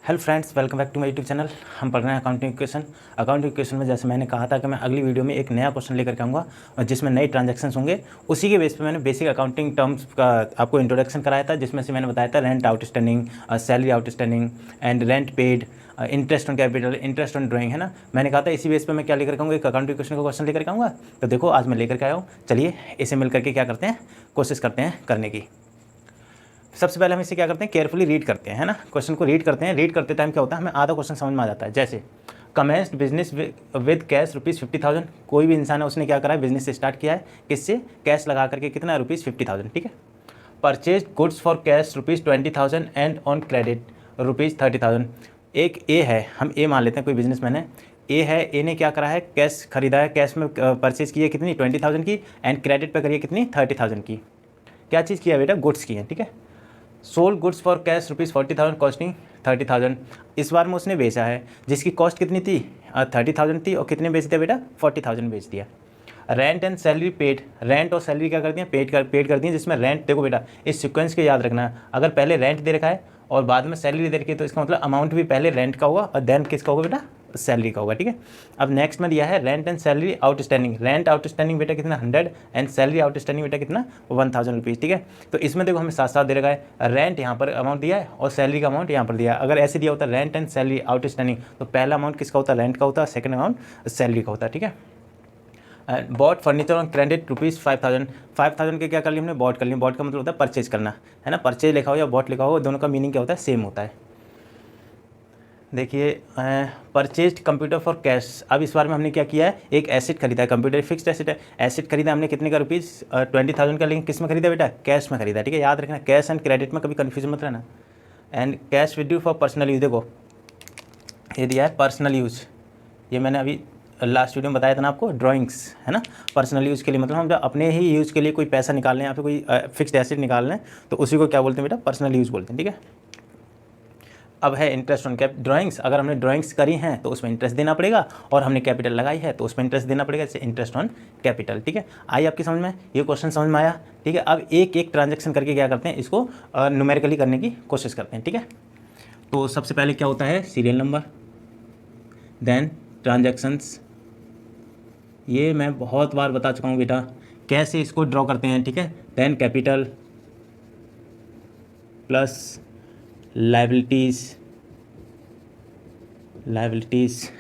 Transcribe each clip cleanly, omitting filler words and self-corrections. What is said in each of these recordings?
Hello friends, welcome back to my YouTube channel. हम पढ़ रहे हैं अकाउंटिंग इक्वेशन में जैसे मैंने कहा था कि मैं अगली वीडियो में एक नया क्वेश्चन लेकर के आऊँगा और जिसमें नए ट्रांजैक्शंस होंगे। उसी के बेस पे मैंने बेसिक अकाउंटिंग टर्म्स का आपको इंट्रोडक्शन कराया था, जिसमें से मैंने बताया था rent outstanding, salary outstanding and rent paid, interest on capital, interest on drawing, है ना। मैंने कहा था इसी बेस पे मैं क्या लेकर के आऊँगा, एक अकाउंटिंग इक्वेशन का क्वेश्चन लेकर के आऊँगा। तो देखो आज मैं लेकर के आया हूँ। चलिए इसे मिल करके क्या करते हैं, कोशिश करते हैं करने की। सबसे पहले हम इसे क्या करते हैं, केयरफुली रीड करते हैं, है ना। क्वेश्चन को रीड करते हैं। रीड करते टाइम क्या होता है, हमें आधा क्वेश्चन समझ में आ जाता है। जैसे कमेंस्ड बिजनेस विद कैश ₹50,000। कोई भी इंसान है, उसने क्या करा है, बिजनेस स्टार्ट किया है किससे, कैश लगा करके। कितना, ₹50,000, ठीक है। Purchase goods for cash ₹20,000 and on credit ₹30,000। एक ए है, हम ए मान लेते हैं, कोई बिजनेसमैन है, ए है। ए ने क्या करा है, कैश खरीदा है, कैश में परचेज की है कितनी, 20,000 की, एंड क्रेडिट पे करिए कितनी, 30,000 की। क्या चीज़ किया बेटा, गुड्स की है, ठीक है। Sold goods for cash ₹40,000 costing 30,000। इस बार में उसने बेचा है जिसकी कॉस्ट कितनी थी, 30,000 थी, और कितने बेच दिया बेटा, 40,000 बेच दिया। Rent and salary paid, rent और सैलरी क्या कर दिया, पेड कर दी। जिसमें रेंट, देखो बेटा इस सीक्वेंस को याद रखना है। अगर पहले रेंट दे रखा है और बाद में सैलरी दे रखी है, तो इसका मतलब अमाउंट भी पहले रेंट का होगा और देन किसका होगा बेटा, सैलरी का होगा, ठीक है। अब नेक्स्ट में दिया है rent and salary outstanding. Rent outstanding बेटा कितना, 100, एंड सैलरी आउटस्टैंडिंग बेटा कितना, 1,000 रुपीज़, ठीक है। तो इसमें देखो हमें साथ साथ दे रखा है, रेंट यहाँ पर अमाउंट दिया है और सैलरी का अमाउंट यहाँ पर दिया है। अगर ऐसे दिया होता रेंट एंड सैलरी आउटस्टैंडिंग, तो पहला अमाउंट किसका होता, रेंट का होता, सेकंड अमाउंट सैलरी का होता, ठीक है। Bot furniture on credit ₹5,000। 5,000 के क्या कर लिया हमने, बॉट कर लिया। बॉट का मतलब होता है परचेज करना, है ना। परचेज लिखा हो या बॉट लिखा हो, दोनों का मीनिंग क्या होता है, सेम होता है। देखिए परचेज कंप्यूटर फॉर कैश। अब इस बार में हमने क्या किया है, एक एसेट खरीदा है, कंप्यूटर फिक्स्ड एसेट है। एसेट खरीदा हमने कितने का, ₹20,000 का, लेकिन किस में खरीदा बेटा, कैश में खरीदा, ठीक है। याद रखना, कैश एंड क्रेडिट में कभी कन्फ्यूजन मत रहना। And cash with due for personal use, देखो ये दिया है पर्सनल यूज। ये मैंने अभी लास्ट वीडियो में बताया था ना आपको, ड्राइंग्स, है ना। पर्सनल यूज़ के लिए मतलब हम जब अपने ही यूज़ के लिए कोई पैसा निकाल लें या फिर कोई फिक्स्ड एसेट निकाल लें, तो उसी को क्या बोलते हैं बेटा, पर्सनल यूज़ बोलते हैं, ठीक है। अब है इंटरेस्ट ऑन कैप ड्राइंग्स। अगर हमने ड्राइंग्स करी हैं तो उसमें इंटरेस्ट देना पड़ेगा, और हमने कैपिटल लगाई है तो उसमें इंटरेस्ट देना पड़ेगा, जैसे इंटरेस्ट ऑन कैपिटल, ठीक है। आई आपकी समझ में, ये क्वेश्चन समझ में आया, ठीक है। अब एक एक ट्रांजेक्शन करके क्या करते हैं, इसको न्यूमेरिकली करने की कोशिश करते हैं, ठीक है। तो सबसे पहले क्या होता है, सीरियल नंबर, देन ट्रांजेक्शन्स। ये मैं बहुत बार बता चुका हूँ बेटा, कैसे इसको ड्रॉ करते हैं, ठीक है। Then capital plus liabilities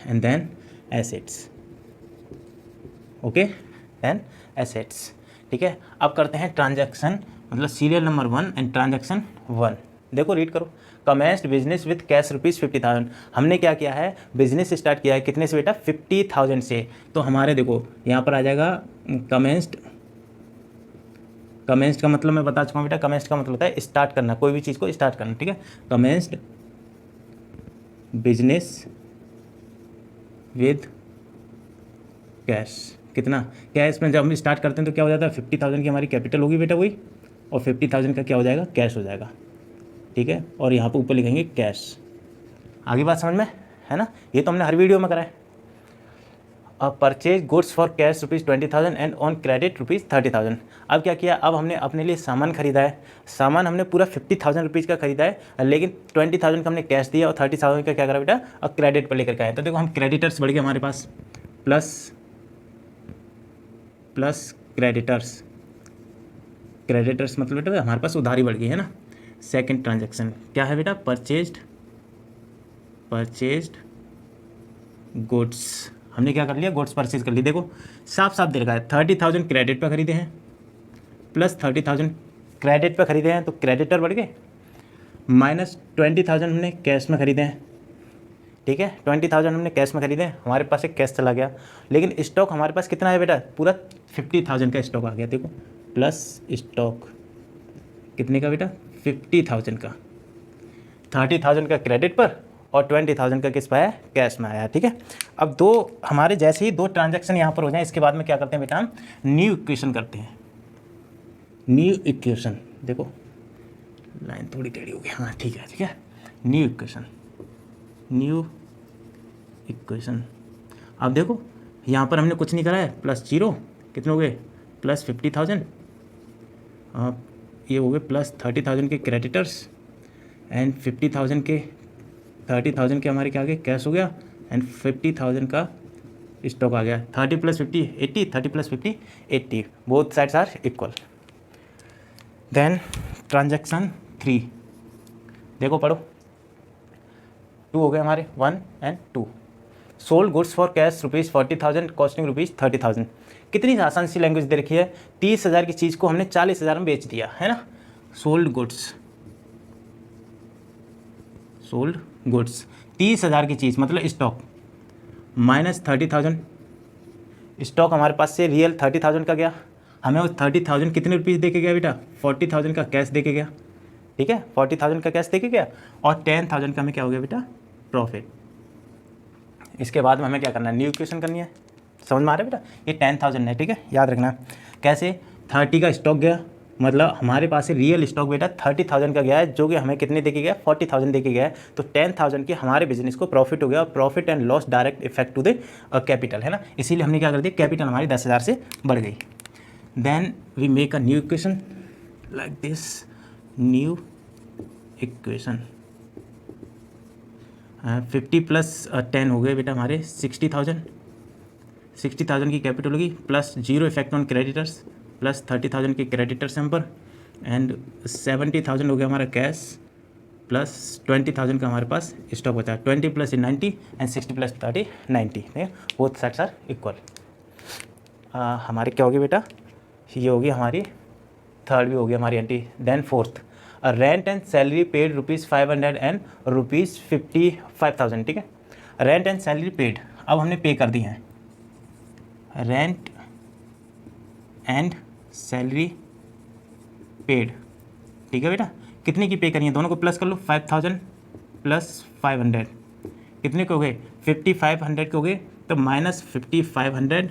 and then assets, okay, then assets, ठीक है। अब करते हैं ट्रांजैक्शन, मतलब सीरियल नंबर 1 एंड ट्रांजैक्शन 1। देखो रीड करो, कमेंस्ड बिजनेस विद कैश ₹50,000। हमने क्या किया है, बिजनेस स्टार्ट किया है कितने से बेटा, 50,000 से। तो हमारे देखो यहाँ पर आ जाएगा कमेंस्ड। कमेंस्ड का मतलब मैं बता चुका हूँ बेटा, कमेंस्ड का मतलब होता है स्टार्ट करना, कोई भी चीज़ को स्टार्ट करना, ठीक है। कमेंस्ड बिजनेस विद कैश, कितना, कैश में जब हम स्टार्ट करते हैं तो क्या हो जाता है, 50,000 की हमारी कैपिटल होगी बेटा वही, और 50,000 का क्या हो जाएगा, कैश हो जाएगा, ठीक है। और यहाँ पर ऊपर लिखेंगे कैश। आगे बात समझ में, है ना। ये तो हमने हर वीडियो में करा है। Purchase goods for cash ₹20,000 and on credit ₹30,000। अब क्या किया, अब हमने अपने लिए सामान खरीदा है। सामान हमने पूरा ₹50,000 का खरीदा है, लेकिन 20,000 का हमने कैश दिया और 30,000 का क्या करा बेटा, अब क्रेडिट पर लेकर के आए। तो देखो हम क्रेडिटर्स बढ़ गए हमारे पास, प्लस क्रेडिटर्स। क्रेडिटर्स मतलब बेटा हमारे पास उधारी बढ़ गई, है ना। सेकंड ट्रांजैक्शन क्या है बेटा, परचेज्ड गुड्स। हमने क्या कर लिया, गुड्स परचेज कर ली। देखो साफ साफ दे रखा है, 30,000 क्रेडिट पे खरीदे हैं, प्लस 30,000 क्रेडिट पे खरीदे हैं, तो क्रेडिटर बढ़ गए, माइनस 20,000 हमने कैश में खरीदे हैं, ठीक है। 20,000 हमने कैश में खरीदे, हमारे पास एक कैश चला गया, लेकिन स्टॉक हमारे पास कितना है बेटा, पूरा 50,000 का स्टॉक आ गया। देखो प्लस स्टॉक कितने का बेटा, 50,000 का, 30,000 का क्रेडिट पर और 20,000 का किस पर आया, कैश में आया, ठीक है। अब दो हमारे जैसे ही दो ट्रांजैक्शन यहाँ पर हो जाए, इसके बाद में क्या करते हैं बेटा, हम न्यू इक्वेशन करते हैं। न्यू इक्वेशन, देखो लाइन थोड़ी टेढ़ी हो गई, हाँ ठीक है। New equation. अब देखो यहाँ पर हमने कुछ नहीं करा है, प्लस जीरो, कितने हो गए, प्लस 50,000, ये हो गए प्लस 30,000 के क्रेडिटर्स एंड 50,000 के 30,000 के हमारे क्या आ गए, कैश हो गया, एंड 50,000 का स्टॉक आ गया। 30 + 50 80, 30 + 50 80, both sides are equal. Then transaction 3, देखो पढ़ो, 2 हो गए हमारे, 1 and 2। Sold goods for cash ₹40,000 costing ₹30,000। कितनी आसान सी लैंग्वेज दे रखी है, 30,000 की चीज़ को हमने 40,000 में बेच दिया है ना। सोल्ड गुड्स 30,000 की चीज़ मतलब स्टॉक माइनस 30,000, स्टॉक हमारे पास से रियल 30,000 का गया, हमें वो 30,000 कितने रुपीज़ दे के गया बेटा, 40,000 का कैश दे के गया, ठीक है, 40,000 का कैश दे के गया, और 10,000 का हमें क्या हो गया बेटा, प्रॉफिट। इसके बाद में हमें क्या करना है, न्यू इक्वेशन करनी है। समझ में आ रहा है बेटा, ये 10,000 है, ठीक है, याद रखना। कैसे, 30 का स्टॉक गया, मतलब हमारे पास से रियल स्टॉक बेटा 30,000 का गया है, जो कि हमें कितने दे के गया, 40,000 दे के गया है। तो 10,000 की हमारे बिजनेस को प्रॉफिट हो गया, और profit and loss direct effect to the capital, है ना। इसीलिए हमने क्या कर दिया, कैपिटल हमारी 10,000 से बढ़ गई। Then we make a new equation like this, new equation 50 + 10 हो गए बेटा हमारे 60,000 की कैपिटल होगी, plus 0 effect on creditors, plus 30,000 की क्रेडिटर्स हम पर, एंड 70,000 हो गया हमारा कैश, प्लस 20,000 का हमारे पास स्टॉक बचा है। 20 + 90 एंड 60 + 30 90, ठीक है, बोथ साइड्स आर इक्वल। हमारी क्या होगी बेटा, ये होगी हमारी थर्ड भी होगी हमारी entry. Then fourth, rent and salary paid ₹500 and ₹55,000, ठीक है। रेंट एंड सैलरी पेड अब हमने पे कर दी हैं, रेंट एंड सैलरी पेड, ठीक है बेटा। कितने की पे करी है, दोनों को प्लस कर लो, 5,000 + 500 कितने के हो गए, 5,500 के हो गए। तो माइनस 5,500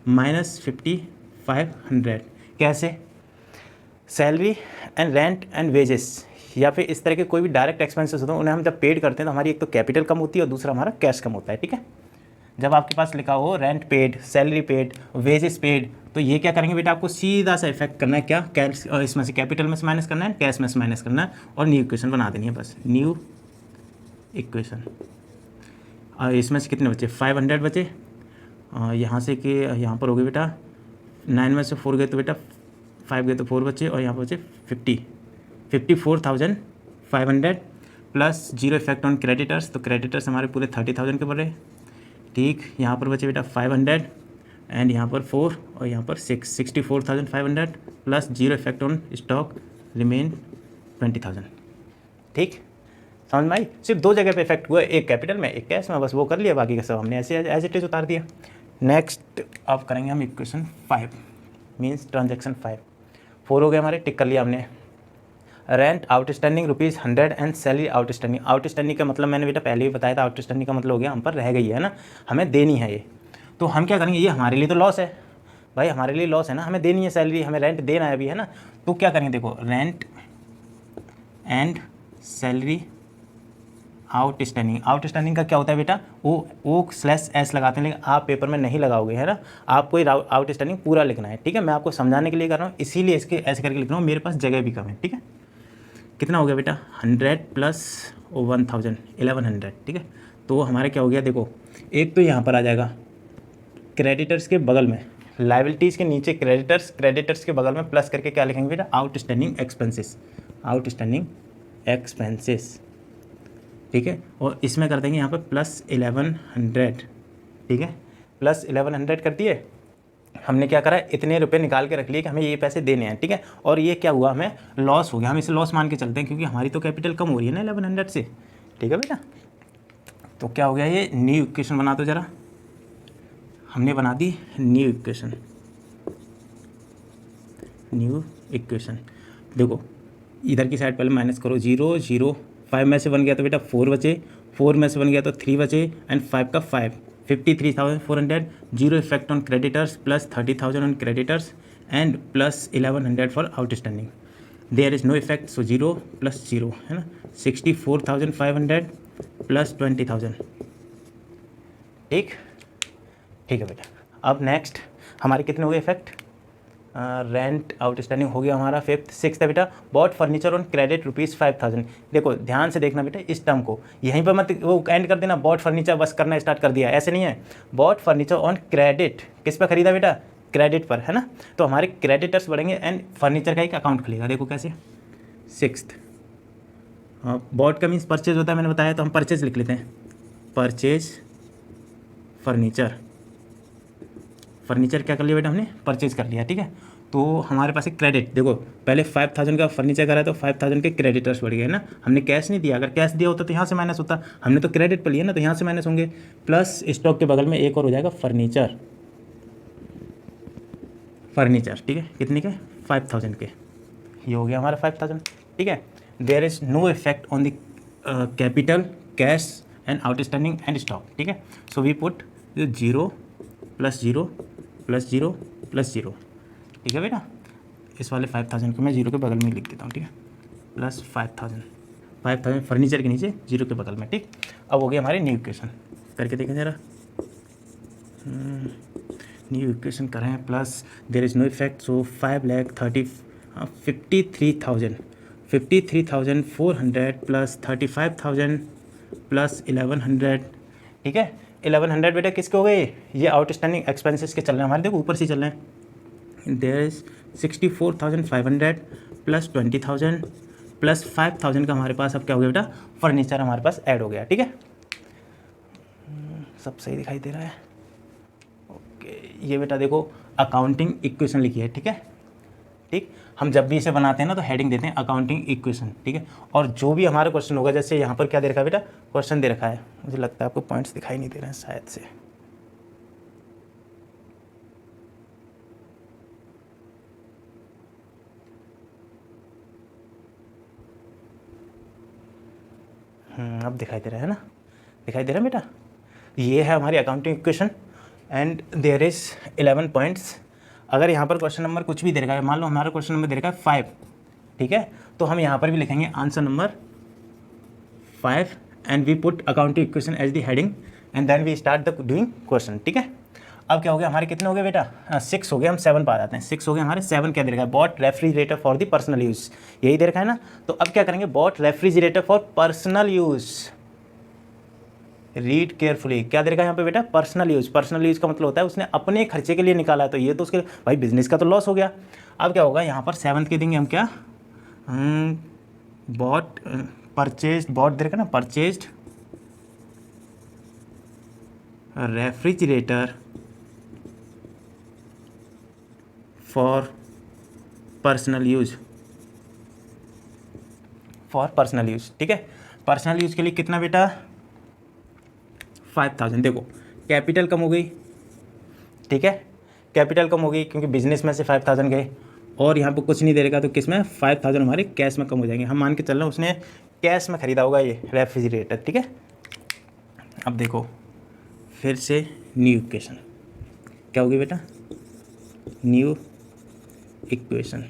माइनस 5,500 कैसे, salary and rent and wages या फिर इस तरह के कोई भी डायरेक्ट एक्सपेंसेस होते हैं, उन्हें हम जब पेड करते हैं तो हमारी एक तो कैपिटल कम होती है और दूसरा हमारा कैश कम होता है, ठीक है। जब आपके पास लिखा हो rent paid, salary paid, wages paid, तो ये क्या करेंगे बेटा, आपको सीधा सा इफेक्ट करना है, क्या कैश, इसमें से कैपिटल में से माइनस करना है, कैश में से माइनस करना है, और न्यू इक्वेशन बना देनी है बस, न्यू इक्वेशन। और इसमें से कितने बचे, 500 बचे, यहाँ से कि यहाँ पर हो गए बेटा 9 में से 4 गए तो बेटा 5 गए तो 4 बचे, और यहाँ पर बचे 54,500 प्लस 0 इफेक्ट ऑन क्रेडिटर्स, तो क्रेडिटर्स हमारे पूरे 30,000 के बने, ठीक। यहाँ पर बचे बेटा 500 एंड यहाँ पर 4 और यहाँ पर 6, 64,500 plus 0 effect on stock remain 20,000, ठीक। समझ में आई, सिर्फ 2 जगह पे इफेक्ट हुआ, एक कैपिटल में एक कैश में, बस वो कर लिया, बाकी का सब हमने ऐसे एज इट इज उतार दिया। नेक्स्ट अब करेंगे हम इक्वेशन 5 मीन्स ट्रांजेक्शन 5। 4 हो गए हमारे, टिक कर लिया हमने। Rent outstanding ₹100 and salary outstanding. Outstanding का मतलब मैंने बेटा पहले ही बताया था, आउटस्टैंडिंग का मतलब हो गया हम पर रह गई है ना, हमें देनी है ये। तो हम क्या करेंगे, ये हमारे लिए तो लॉस है भाई, हमारे लिए लॉस है ना, हमें देनी है सैलरी, हमें रेंट देना है अभी, है ना। तो क्या करेंगे, देखो rent and salary outstanding. Outstanding का क्या होता है बेटा, O/S लगाते हैं, लेकिन आप पेपर में नहीं लगाओगे, है ना। आपको आउटस्टैंडिंग पूरा लिखना है, ठीक है। मैं आपको समझाने के लिए कर रहा हूँ, इसीलिए इसके ऐसे करके लिख रहा हूँ, मेरे पास जगह भी कम है, ठीक है। कितना हो गया बेटा, 100 + 1,000 1100, ठीक है। तो हमारे क्या हो गया, देखो एक तो यहाँ पर आ जाएगा क्रेडिटर्स के बगल में, लाइबिलिटीज़ के नीचे क्रेडिटर्स, क्रेडिटर्स के बगल में प्लस करके क्या लिखेंगे बेटा, आउटस्टैंडिंग एक्सपेंसेस, आउटस्टैंडिंग एक्सपेंसेस, ठीक है। और इसमें कर देंगे यहाँ पर प्लस 1100, ठीक है, प्लस 1100 कर दिए। हमने क्या करा, इतने रुपए निकाल के रख लिए कि हमें ये पैसे देने हैं, ठीक है। और ये क्या हुआ, हमें लॉस हो गया, हम इसे लॉस मान के चलते हैं, क्योंकि हमारी तो कैपिटल कम हो रही है ना 1100 से, ठीक है बेटा। तो क्या हो गया, ये न्यू इक्वेशन बना दो जरा। हमने बना दी न्यू इक्वेशन, न्यू इक्वेशन। देखो इधर की साइड पहले माइनस करो, 0 0, 5 में से 1 गया तो बेटा 4 बचे, 4 में से 1 गया तो 3 बचे, एंड 5 का 5, 53,400, 0 effect on creditors, plus 30,000 on creditors, and plus 1100 for outstanding. There is no effect, so 0 + 0, है ना। 64,500 प्लस 20,000, ठीक, ठीक है बेटा। अब नेक्स्ट हमारे कितने हो गए इफेक्ट, रेंट आउटस्टैंडिंग हो गया हमारा। फिफ्थ सिक्स्थ है बेटा, बॉट फर्नीचर ऑन क्रेडिट ₹5,000। देखो ध्यान से देखना बेटा इस टर्म को, यहीं पर मत वो एंड कर देना बॉट फर्नीचर बस करना स्टार्ट कर दिया, ऐसे नहीं है। बॉट फर्नीचर ऑन क्रेडिट, किस पर खरीदा बेटा? क्रेडिट पर, है ना। तो हमारे क्रेडिटर्स बढ़ेंगे एंड फर्नीचर का एक अकाउंट खुलेगा। देखो कैसे, सिक्स्थ, हाँ बॉट का मीन्स परचेज होता है, मैंने बताया, तो हम परचेज लिख लेते हैं। परचेज फर्नीचर, फर्नीचर क्या कर लिया बेटा हमने? परचेज कर लिया, ठीक है। तो हमारे पास एक क्रेडिट, देखो पहले 5,000 का फर्नीचर करा है तो 5,000 के क्रेडिटर्स बढ़ गए ना। हमने कैश नहीं दिया, अगर कैश दिया होता तो यहाँ से माइनस होता, हमने तो क्रेडिट पर लिया ना, तो यहाँ से माइनस होंगे। प्लस स्टॉक के बगल में एक और हो जाएगा फर्नीचर, फर्नीचर, ठीक है। कितने के? 5,000 के, ये हो गया हमारा 5,000, ठीक है। There is no effect on the capital, cash and outstanding and stock, ठीक है। सो वी पुट 0 + 0 + 0 + 0, ठीक है बेटा। इस वाले 5,000 को मैं 0 के बगल में लिख देता हूँ, ठीक है, प्लस 5,000 फर्नीचर के नीचे 0 के बगल में, ठीक। अब हो गया हमारे न्यू इक्वेशन, करके देखें ज़रा। न्यू इक्वेशन करें, plus there is no effect, so 53,400 plus 35,000 plus 1,100, ठीक है। 1,100 बेटा किसके हो गए? ये आउटस्टैंडिंग एक्सपेंसेस के चल रहे हैं हमारे, देखो ऊपर से चल रहे हैं। देयर इज 64,500 प्लस 20,000 प्लस 5,000 का हमारे पास अब क्या हो गया बेटा? फर्नीचर हमारे पास ऐड हो गया, ठीक है। सब सही दिखाई दे रहा है? ओके, ये बेटा देखो अकाउंटिंग इक्वेशन लिखी है, ठीक है, ठीक। हम जब भी इसे बनाते हैं ना तो हेडिंग देते हैं अकाउंटिंग इक्वेशन, ठीक है। और जो भी हमारा क्वेश्चन होगा, जैसे यहाँ पर क्या दे रखा है बेटा? क्वेश्चन दे रखा है, मुझे लगता है आपको पॉइंट्स दिखाई नहीं दे रहे हैं शायद से। अब दिखाई दे रहा है ना? दिखाई दे रहा है बेटा? ये है हमारी accounting equation and there is 11 points. अगर यहाँ पर क्वेश्चन नंबर कुछ भी दे रखा है, मान लो हमारा क्वेश्चन नंबर दे रखा है 5, ठीक है, तो हम यहाँ पर भी लिखेंगे answer number 5 and we put accounting equation as the heading and then we start the doing question, ठीक है। अब क्या हो गया हमारे? कितने हो गए बेटा? 6 हो गए, हम 7 पर आ जाते हैं। 6 हो गए हमारे। 7 क्या दे रखा है? Bought refrigerator for the personal use, यही दे रखा है ना। तो अब क्या करेंगे? Bought refrigerator for personal use, read carefully, क्या दे रखा है यहाँ पे बेटा? Personal use. पर्सनल यूज़ का मतलब होता है उसने अपने खर्चे के लिए निकाला है, तो ये तो उसके भाई बिजनेस का तो लॉस हो गया। अब क्या होगा यहाँ पर? 7th के देंगे हम क्या? बॉट परचेज, बॉट दे रखा है ना, purchased refrigerator for personal use, for personal use, ठीक है। पर्सनल यूज़ के लिए कितना बेटा? 5,000। देखो कैपिटल कम हो गई, ठीक है, कैपिटल कम हो गई क्योंकि बिजनेस में से 5,000 गए, और यहाँ पे कुछ नहीं दे रहेगा तो किस में? 5,000 हमारे कैश में कम हो जाएंगे। हम मान के चल रहे हैं उसने कैश में ख़रीदा होगा ये रेफ्रिजरेटर, ठीक है। अब देखो फिर से न्यू इक्वेशन, क्या होगी बेटा? New equation.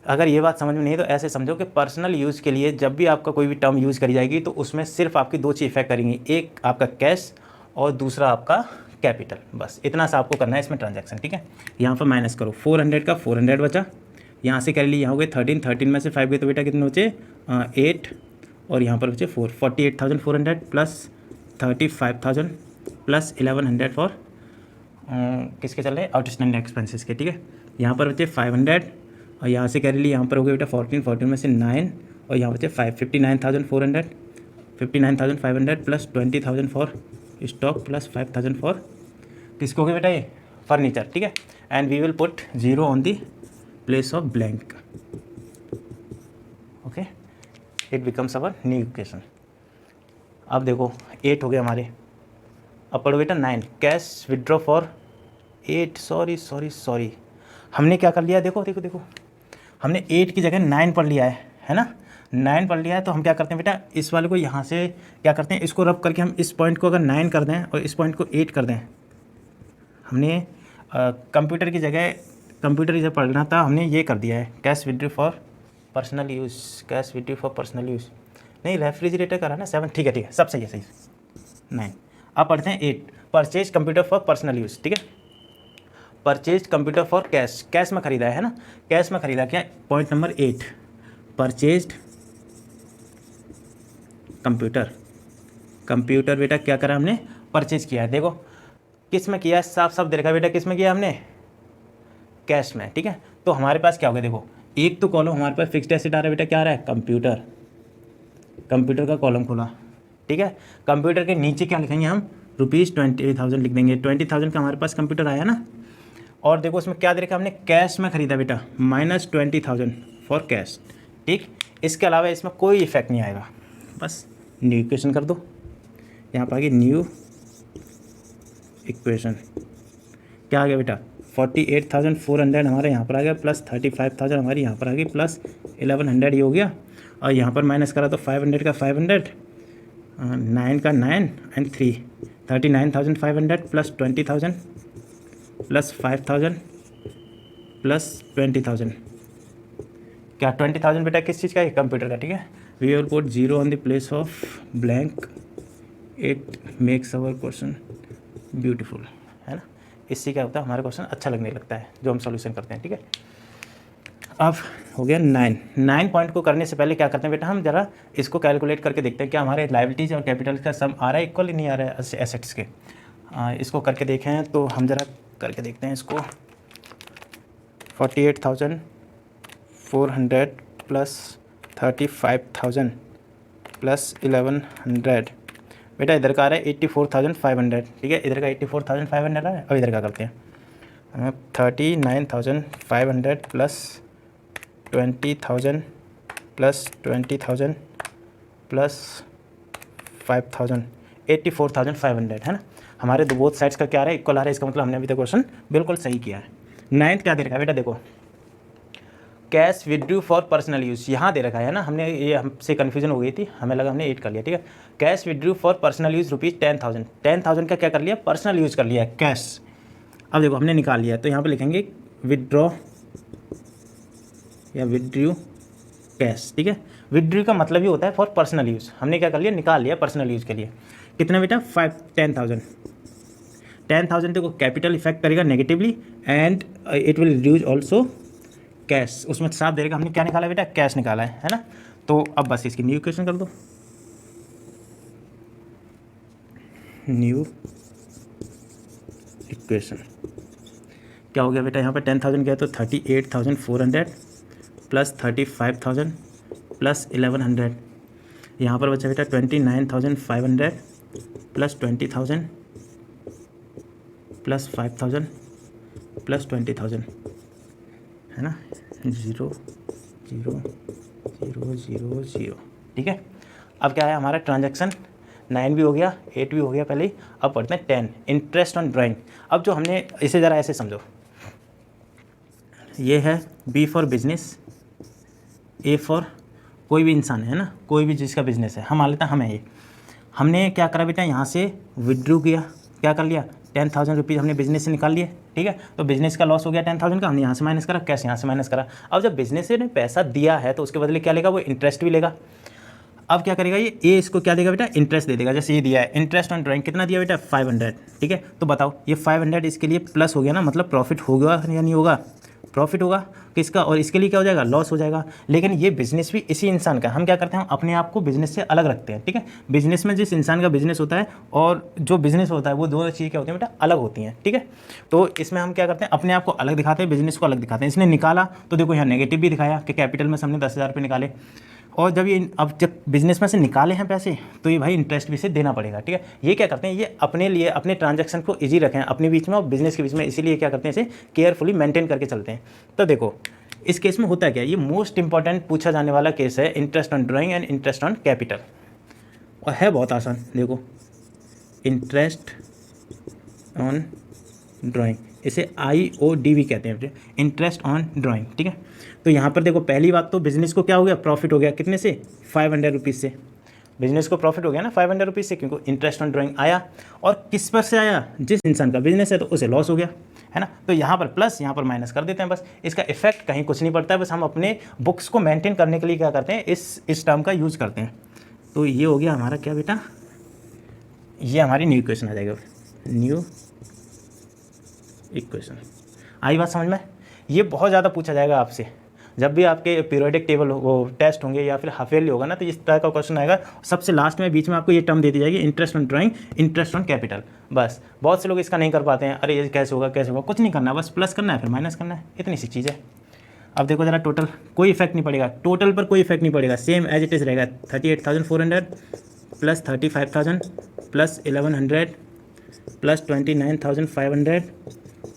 अगर ये बात समझ में नहीं है तो ऐसे समझो कि पर्सनल यूज़ के लिए जब भी आपका कोई भी टर्म यूज़ करी जाएगी तो उसमें सिर्फ आपकी 2 चीज़ इफेक्ट करेंगी, एक आपका कैश और दूसरा आपका कैपिटल, बस इतना सा आपको करना है इसमें ट्रांजैक्शन, ठीक है। यहाँ पर माइनस करो, 400 का 400 बचा, यहाँ से कर ली, यहाँ हो गए 13, 13 में से 5 गए तो बेटा कितने बचे? 8, और यहाँ पर बचे 4, 48,400 प्लस 35,000 प्लस 1,100 फॉर किसके चल रहे हैं? आउटस्टैंडिंग एक्सपेंसेस के, ठीक है। यहाँ पर बचे 500, और यहाँ से कर ली, यहाँ पर हो गया बेटा 14, 14 में से 9, और यहाँ बचे 5, 59,400, 59,500 plus 20,000 for stock plus 5,000 for किसको हो गया बेटा? ये फर्नीचर, ठीक है। And we will put 0 on the place of blank, okay. It becomes our new equation. अब देखो 8 हो गए हमारे, अब पढ़ो बेटा 9, कैश विड्रॉ फॉर 8, सॉरी हमने क्या कर लिया? देखो देखो देखो, हमने 8 की जगह 9 पढ़ लिया है ना, 9 पढ़ लिया है। तो हम क्या करते हैं बेटा? इस वाले को यहाँ से क्या करते हैं? इसको रब करके हम इस पॉइंट को अगर 9 कर दें और इस पॉइंट को 8 कर दें, हमने कंप्यूटर की जगह पढ़ना था, हमने ये कर दिया है cash withdraw for personal use, cash withdraw for personal use नहीं, रेफ्रिजरेटर करा ना 7, ठीक है, सब सही है, सही 9। अब पढ़ते हैं 8, purchase computer for personal use, ठीक है। Purchase computer for cash, cash में खरीदा है ना, कैश में खरीदा क्या, point number 8 purchased computer, computer बेटा क्या करा हमने, परचेज किया है। देखो किस में किया है, साफ साफ दे रखा है बेटा, किस में किया हमने, कैश में, ठीक है। तो हमारे पास क्या हो गया, देखो एक तो कॉलम हमारे पास फिक्स्ड एसेट आ रहा है बेटा, क्या आ रहा है, कंप्यूटर, कंप्यूटर का कॉलम खुला, ठीक है। कंप्यूटर के नीचे क्या लिखेंगे हम, ₹20,000 लिख देंगे, 20,000 का हमारे पास कंप्यूटर आया ना। और देखो उसमें क्या दे रखा हमने, कैश में खरीदा बेटा, -20,000 फॉर कैश, ठीक। इसके अलावा इसमें कोई इफेक्ट नहीं आएगा, बस न्यू इक्वेशन कर दो। यहाँ पर आ गई न्यू इक्वेशन, क्या आ गया बेटा, 48,400 हमारे यहाँ पर आ गया, प्लस 35,000 हमारी यहाँ पर आ गई, प्लस 1,100 ये हो गया। और यहाँ पर माइनस करा तो 500 का 500, 9 का 9 एंड 3, 39,500 प्लस 20,000 प्लस 5,000 प्लस 20,000, क्या 20,000 बेटा किस चीज़ का है, कंप्यूटर का, ठीक है। We will put 0 on the place of blank, it makes our question beautiful, है ना। इससे क्या होता है, हमारा क्वेश्चन अच्छा लगने लगता है जो हम सॉल्यूशन करते हैं, ठीक है। अब हो गया 9 पॉइंट को करने से पहले क्या करते हैं बेटा, हम जरा इसको कैलकुलेट करके देखते हैं क्या हमारे लायबिलिटीज़ और कैपिटल का सम आ रहा है इक्वल, नहीं आ रहा है एसेट्स के। इसको करके देखें तो हम जरा करके देखते हैं इसको। 48,400 प्लस 35,000 प्लस 1,100, बेटा इधर का आ रहा है 84,500, ठीक है। इधर का 84,500 आ रहा है। अब इधर का करते हैं, 39,500 प्लस 20,000 प्लस 20,000 प्लस 5,000, 84,500, है ना। हमारे दो बोथ साइड्स का क्या आ रहा है, इक्वल आ रहा है। इसका मतलब हमने अभी तक क्वेश्चन बिल्कुल सही किया है। 9th क्या दे रखा है बेटा, देखो cash withdrew for personal use, यहाँ दे रखा है ना। हमने ये हमसे कन्फ्यूजन हो गई थी, हमें लगा हमने 8 कर लिया, ठीक है। Cash withdrew for personal use ₹10,000, 10,000 का क्या कर लिया, पर्सनल यूज़ कर लिया है, कैश। अब देखो हमने निकाल लिया, तो यहाँ पे लिखेंगे विड्रॉ या विड्रू कैश, ठीक है। विड्रू का मतलब ही होता है फॉर पर्सनल यूज़, हमने क्या कर लिया, निकाल लिया पर्सनल यूज़ के लिए। कितना बेटा, 10,000 देखो कैपिटल इफेक्ट करेगा negatively and it will reduce also cash, उसमें साफ दे देगा हमने क्या निकाला बेटा, कैश निकाला है ना। तो अब बस इसकी न्यू इक्वेशन कर दो, न्यू इक्वेशन क्या हो गया बेटा, यहाँ पर 10,000 गया तो 38,400 प्लस 35,000 प्लस 1,100, यहाँ पर बचा बेटा 29,500 प्लस 20,000 प्लस 5,000 प्लस 20,000, है ना, 0 0 0 0 0, ठीक है। अब क्या है हमारा ट्रांजैक्शन, 9 भी हो गया, 8 भी हो गया पहले ही। अब पढ़ते हैं 10, इंटरेस्ट ऑन ड्राइंग। अब जो हमने इसे ज़रा ऐसे समझो, ये है B for business, A for कोई भी इंसान है ना, कोई भी जिसका बिजनेस है, हम मान लेते हैं हमें ये। हमने क्या करा बेटा, यहाँ से विड्रू किया, क्या कर लिया, 10,000 रुपीज़ हमने बिजनेस से निकाल लिए, ठीक है। तो बिजनेस का लॉस हो गया 10,000 का, हमने यहाँ से माइनस करा, कैश यहाँ से माइनस करा। अब जब बिजनेस ने पैसा दिया है तो उसके बदले क्या लेगा, वो इंटरेस्ट भी लेगा। अब क्या करेगा ये इसको क्या देगा बेटा, इंटरेस्ट दे देगा। जैसे ये दिया है इंटरेस्ट ऑन ड्राइंग, कितना दिया बेटा, 500, ठीक है। तो बताओ ये 500 इसके लिए प्लस हो गया ना, मतलब प्रॉफिट होगा या नहीं होगा, प्रॉफिट होगा किसका, और इसके लिए क्या हो जाएगा, लॉस हो जाएगा। लेकिन ये बिजनेस भी इसी इंसान का, हम क्या करते हैं, हम अपने आप को बिजनेस से अलग रखते हैं, ठीक है। बिजनेस में जिस इंसान का बिजनेस होता है और जो बिजनेस होता है वो दोनों चीज़ें क्या होती हैं बेटा, अलग होती हैं, ठीक है। तो इसमें हम क्या करते हैं, अपने आप को अलग दिखाते हैं, बिजनेस को अलग दिखाते हैं। इसने निकाला तो देखो यहाँ नेगेटिव भी दिखाया कि कैपिटल में से हमने 10,000 रुपये निकाले, और जब ये अब जब बिजनेस में से निकाले हैं पैसे तो ये भाई इंटरेस्ट भी इसे देना पड़ेगा, ठीक है। ये क्या करते हैं, ये अपने लिए अपने ट्रांजैक्शन को इजी रखें अपने बीच में और बिजनेस के बीच में, इसीलिए क्या करते हैं, इसे केयरफुली मेंटेन करके चलते हैं। तो देखो इस केस में होता क्या है, ये मोस्ट इंपॉर्टेंट पूछा जाने वाला केस है, interest on drawing and interest on capital, और है बहुत आसान। देखो इंटरेस्ट ऑन ड्राइंग, इसे IOD भी कहते हैं, इंटरेस्ट ऑन ड्राइंग, ठीक है। तो यहाँ पर देखो पहली बात तो बिजनेस को क्या हो गया, प्रॉफिट हो गया, कितने से, 500 रुपीज़ से। बिजनेस को प्रॉफिट हो गया ना 500 रुपीज़ से, क्योंकि इंटरेस्ट ऑन ड्राइंग आया। और किस पर से आया, जिस इंसान का बिजनेस है तो उसे लॉस हो गया, है ना। तो यहाँ पर प्लस, यहाँ पर माइनस कर देते हैं, बस इसका इफेक्ट कहीं कुछ नहीं पड़ता है। बस हम अपने बुक्स को मेंटेन करने के लिए क्या करते हैं, इस टर्म का यूज़ करते हैं। तो ये हो गया हमारा क्या बेटा, ये हमारी न्यू इक्वेशन आ जाएगा, न्यू इक्वेशन, आई बात समझ में? ये बहुत ज़्यादा पूछा जाएगा आपसे जब भी आपके पीरियोडिक टेबल वो टेस्ट होंगे या फिर हाफ ईयरली होगा ना, तो इस तरह का क्वेश्चन आएगा। सबसे लास्ट में बीच में आपको ये टर्म दे दी जाएगी, interest on drawing, interest on capital. बस बहुत से लोग इसका नहीं कर पाते हैं, अरे ये कैसे होगा कैसे होगा, कुछ नहीं करना, बस प्लस करना है फिर माइनस करना है, इतनी सी चीज़ है। अब देखो जरा टोटल, कोई इफेक्ट नहीं पड़ेगा, टोटल पर कोई इफेक्ट नहीं पड़ेगा, सेम एज इट इज़ रहेगा। 38,400 plus 35,000 plus 1,100 plus 29,500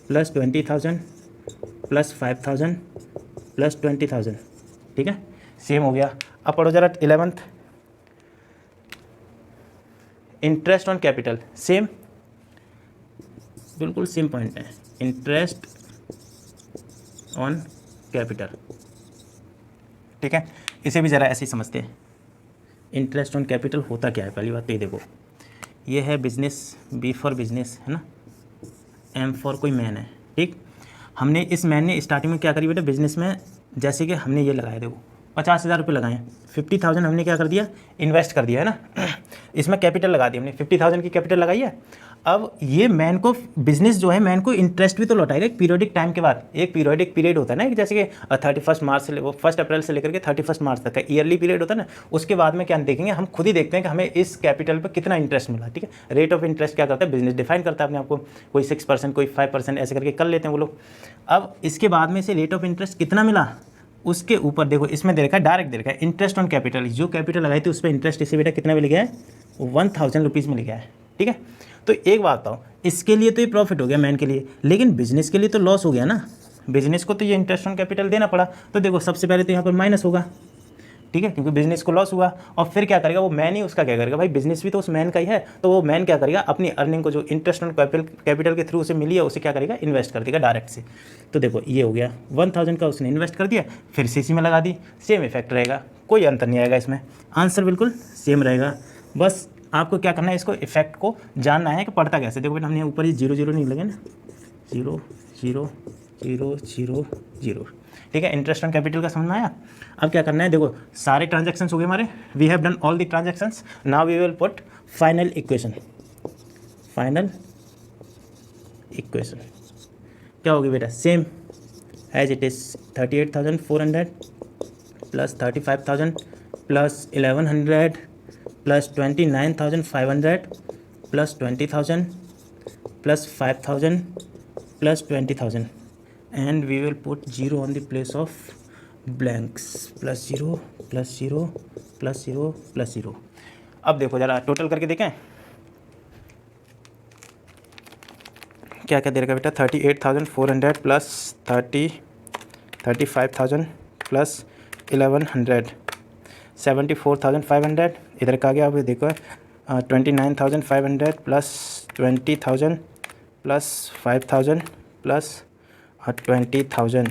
plus 20,000 plus 5,000 plus 20,000, ठीक है, सेम हो गया। अब पढ़ो जरा 11th, interest on capital, same, बिल्कुल सेम पॉइंट है, इंटरेस्ट ऑन कैपिटल, ठीक है। इसे भी ज़रा ऐसे ही समझते हैं। इंटरेस्ट ऑन कैपिटल होता क्या है, पहली बात तो ये देखो, ये है बिजनेस, बी फॉर बिजनेस है ना, एम फॉर कोई मैन है, ठीक। हमने इस मैन ने स्टार्टिंग में क्या करी बेटा, बिजनेस में जैसे कि हमने ये लगाया, देखो 50,000 रुपये लगाए, 50,000 हमने क्या कर दिया, इन्वेस्ट कर दिया है ना, इसमें कैपिटल लगा दी हमने, 50,000 की कैपिटल लगाई है। अब ये मैन को, बिजनेस जो है मैन को इंटरेस्ट भी तो लौटाएगा एक पीरियोडिक टाइम के बाद, एक पीरियोडिक पीरियड होता है ना, जैसे कि 31 मार्च से 1 अप्रैल से लेकर के 31 मार्च तक का ईयरली पीरियड होता है ना, उसके बाद में क्या देखेंगे, हम खुद ही देखते हैं कि हमें इस कैपिटल पर कितना इंटरेस्ट मिला, ठीक है। रेट ऑफ इंटरेस्ट क्या करता है, बिजनेस डिफाइन करता है अपने आपको, कोई 6%, कोई 5%, ऐसे करके कर लेते हैं वो लोग। अब इसके बाद में से रेट ऑफ इंटरेस्ट कितना मिला, उसके ऊपर देखो इसमें दे रखा है, डायरेक्ट दे रखा है इंटरेस्ट ऑन कैपिटल, जो कैपिटल लगाई थी उस पर इंटरेस्ट इसे बेटा कितना में लिखा है, 1,000 रुपीज़ में लिखा है, ठीक है। तो एक बात बताओ, इसके लिए तो ये प्रॉफिट हो गया मैन के लिए, लेकिन बिजनेस के लिए तो लॉस हो गया ना, बिजनेस को तो ये इंटरेस्ट ऑन कैपिटल देना पड़ा। तो देखो सबसे पहले तो यहाँ पर माइनस होगा, ठीक है, क्योंकि बिजनेस को लॉस हुआ। और फिर क्या करेगा वो मैन ही, उसका क्या करेगा भाई, बिजनेस भी तो उस मैन का ही है, तो वो मैन क्या करेगा, अपनी अर्निंग को जो इंटरेस्ट ऑन कैपिटल के थ्रू उसे मिली है उसे क्या करेगा, इन्वेस्ट कर देगा डायरेक्ट से। तो देखो ये हो गया 1,000 का उसने इन्वेस्ट कर दिया, फिर सीसी में लगा दी, सेम इफेक्ट रहेगा, कोई अंतर नहीं आएगा इसमें, आंसर बिल्कुल सेम रहेगा। बस आपको क्या करना है, इसको इफेक्ट को जानना है कि पढ़ता कैसे। देखो बेटा हमने ऊपर ही 0 0 नहीं लगे ना, 0 0 0 0 0, ठीक है। इंटरेस्ट ऑन कैपिटल का समझ में आया। अब क्या करना है, देखो सारे ट्रांजैक्शंस हो गए हमारे, we have done all the transactions, now we will put final equation. Final equation क्या होगी बेटा, same as it is, 38,400 plus 35,000 plus 1,100 plus 29,500 plus 20,000 plus 5,000 plus 20,000, and we will put 0 on the place of blanks, plus 0 plus 0 plus 0 plus 0। अब देखो जरा total करके देखें क्या क्या दे रखा बेटा, 38,400 प्लस 35,000 प्लस 1,100, 74,500, इधर का गया, अभी देखो 29,500 plus 20,000 plus 5,000 plus 20,000,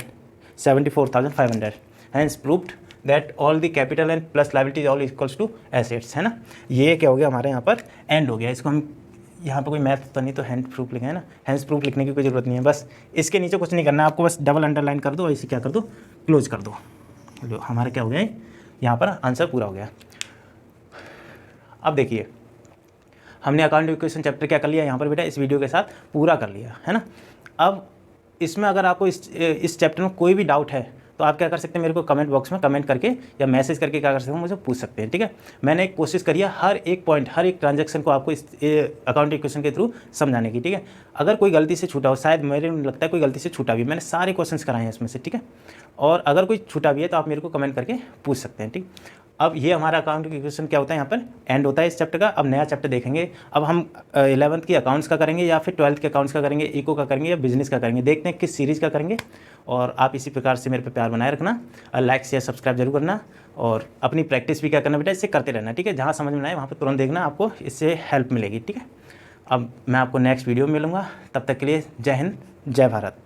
74,500, hence proved that all the capital and plus liability all equals to assets, है ना। ये क्या हो गया हमारे यहाँ पर एंड हो गया। इसको हम यहाँ पर कोई मैथ तो नहीं, तो हैंड प्रूफ लिखे है ना, हैंड्स प्रूफ लिखने की कोई ज़रूरत नहीं है, बस इसके नीचे कुछ नहीं करना है आपको, बस डबल अंडरलाइन कर दो और इसे क्या कर दो, क्लोज कर दो। लो हमारा क्या हो गया, यहाँ पर आंसर पूरा हो गया। अब देखिए हमने अकाउंट इक्वेशन चैप्टर क्या कर लिया यहाँ पर बेटा, इस वीडियो के साथ पूरा कर लिया है ना। अब इसमें अगर आपको इस चैप्टर में कोई भी डाउट है तो आप क्या कर सकते हैं, मेरे को कमेंट बॉक्स में कमेंट करके या मैसेज करके क्या कर सकते हैं, मुझे पूछ सकते हैं, ठीक है। मैंने एक कोशिश करी है हर एक पॉइंट, हर एक ट्रांजैक्शन को आपको इस अकाउंट इक्वेशन के थ्रू समझाने की, ठीक है। अगर कोई गलती से छूटा हो, शायद मेरे लगता है कोई गलती से छूटा भी, मैंने सारे क्वेश्चंस कराए हैं इसमें से, ठीक है। और अगर कोई छूटा भी है तो आप मेरे को कमेंट करके पूछ सकते हैं, ठीक। अब ये हमारा अकाउंट इक्वेशन क्या होता है, यहाँ पर एंड होता है इस चैप्टर का। अब नया चैप्टर देखेंगे, अब हम 11th की अकाउंट्स का करेंगे या फिर 12th के अकाउंट्स का करेंगे, इको का करेंगे या बिजनेस का करेंगे, देखते हैं किस सीरीज़ का करेंगे। और आप इसी प्रकार से मेरे पे प्यार बनाए रखना, लाइक शेयर सब्सक्राइब जरूर करना, और अपनी प्रैक्टिस भी क्या करना बेटा, इससे करते रहना, ठीक है। जहाँ समझ में आए वहाँ पर तुरंत देखना, आपको इससे हेल्प मिलेगी, ठीक है। अब मैं आपको नेक्स्ट वीडियो में मिलूँगा, तब तक के लिए जय हिंद जय भारत।